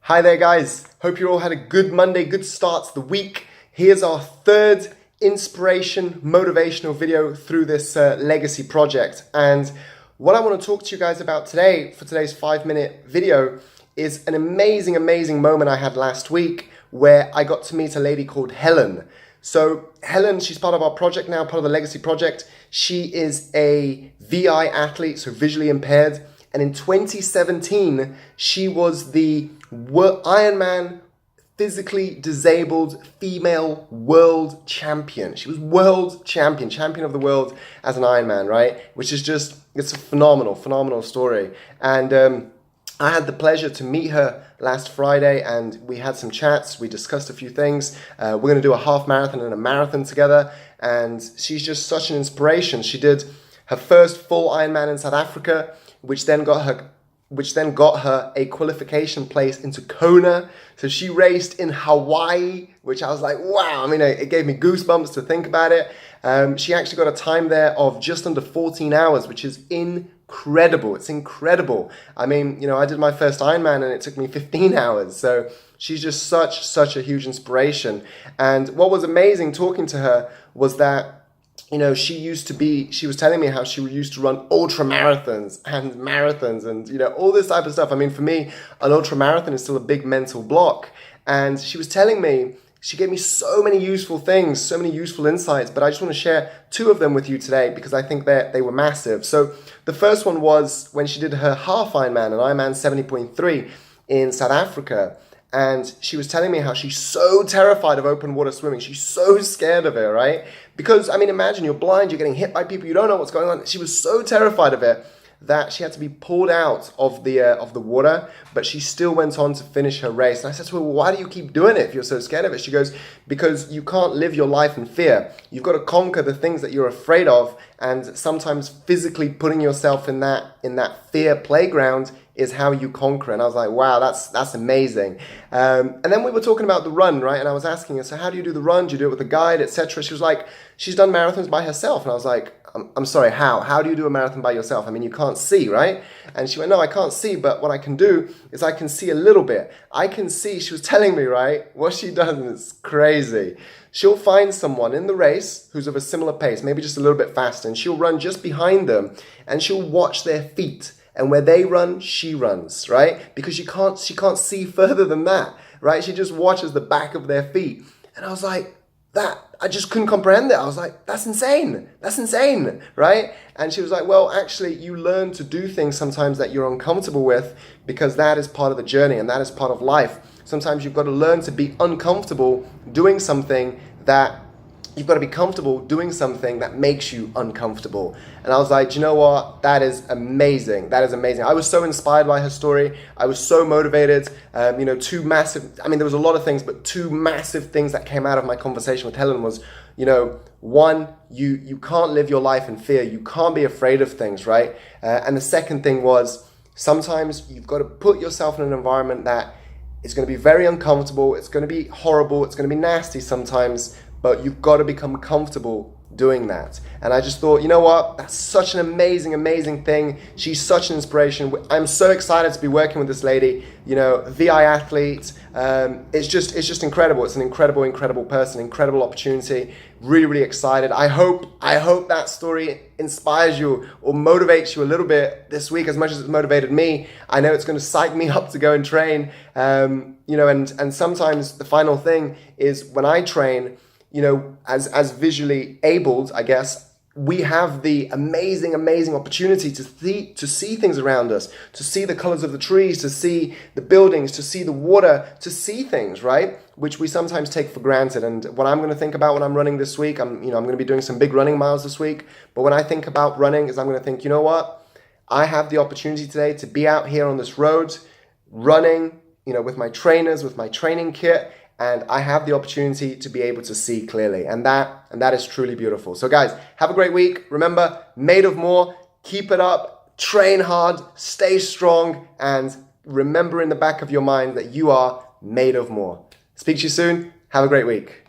Hi there guys, hope you all had a good Monday, good start to the week. Here's our third inspiration, motivational video through this legacy project. And what I want to talk to you guys about today, for today's 5-minute video, is an amazing moment I had last week where I got to meet a lady called Helen. So Helen, she's part of our project now, part of the legacy project. She is a VI athlete, so visually impaired. And in 2017, she was the Ironman physically disabled female world champion. She was world champion of the world as an Ironman, right? Which is just, it's a phenomenal story. And I had the pleasure to meet her last Friday and we had some chats. We discussed a few things. We're going to do a half marathon and a marathon together. And she's just such an inspiration. She did her first full Ironman in South Africa, which then got her a qualification place into Kona. So she raced in Hawaii, which I was like, wow. I mean, it gave me goosebumps to think about it. She actually got a time there of just under 14 hours, which is incredible. It's incredible. I mean, you know, I did my first Ironman and it took me 15 hours. So she's just such a huge inspiration. And what was amazing talking to her was that, you know, she was telling me how she used to run ultra marathons and, you know, all this type of stuff. I mean, for me, an ultra marathon is still a big mental block. And she was telling me, she gave me so many useful things, so many useful insights, but I just want to share 2 of them with you today because I think that they were massive. So the first one was when she did her half Ironman, an Ironman 70.3 in South Africa. And she was telling me how she's so terrified of open water swimming. She's so scared of it, right? Because, I mean, imagine you're blind, you're getting hit by people, you don't know what's going on. She was so terrified of it that she had to be pulled out of the water, but she still went on to finish her race. And I said to her, well, why do you keep doing it if you're so scared of it? She goes, because you can't live your life in fear. You've got to conquer the things that you're afraid of, and sometimes physically putting yourself in that fear playground is how you conquer. And I was like, wow, that's amazing. And then we were talking about the run, right? And I was asking her, so how do you do the run? Do you do it with a guide, etc.? She was like, she's done marathons by herself. And I was like, I'm sorry, how? How do you do a marathon by yourself? I mean, you can't see, right? And she went, no, I can't see, but what I can do is I can see a little bit. I can see, she was telling me, right? What she does is crazy. She'll find someone in the race who's of a similar pace, maybe just a little bit faster, and she'll run just behind them, and she'll watch their feet. And where they run, she runs, right? Because she can't see further than that, right? She just watches the back of their feet. And I was like, I just couldn't comprehend it. I was like, that's insane, right? And she was like, well, actually, you learn to do things sometimes that you're uncomfortable with because that is part of the journey and that is part of life. Sometimes you've got to learn to be uncomfortable doing something that you've got to be comfortable doing something that makes you uncomfortable. And I was like, you know what? That is amazing. That is amazing. I was so inspired by her story. I was so motivated. You know, 2 massive, I mean, there was a lot of things, but 2 massive things that came out of my conversation with Helen was, you know, 1, you can't live your life in fear. You can't be afraid of things, right? And the second thing was, sometimes you've got to put yourself in an environment that is going to be very uncomfortable. It's going to be horrible. It's going to be nasty sometimes, but you've got to become comfortable doing that. And I just thought, you know what? That's such an amazing thing. She's such an inspiration. I'm so excited to be working with this lady, you know, VI athlete. It's just incredible. It's an incredible person, incredible opportunity. Really excited. I hope that story inspires you or motivates you a little bit this week as much as it's motivated me. I know it's going to psych me up to go and train. You know, and sometimes the final thing is when I train, you know, as visually abled, I guess, we have the amazing opportunity to see things around us, to see the colors of the trees, to see the buildings, to see the water, to see things, right? Which we sometimes take for granted. And what I'm going to think about when I'm running this week, I'm going to be doing some big running miles this week. But when I think about running, is I'm going to think, you know what? I have the opportunity today to be out here on this road, running, you know, with my trainers, with my training kit, and I have the opportunity to be able to see clearly. And that is truly beautiful. So guys, have a great week. Remember, made of more, keep it up, train hard, stay strong, and remember in the back of your mind that you are made of more. Speak to you soon. Have a great week.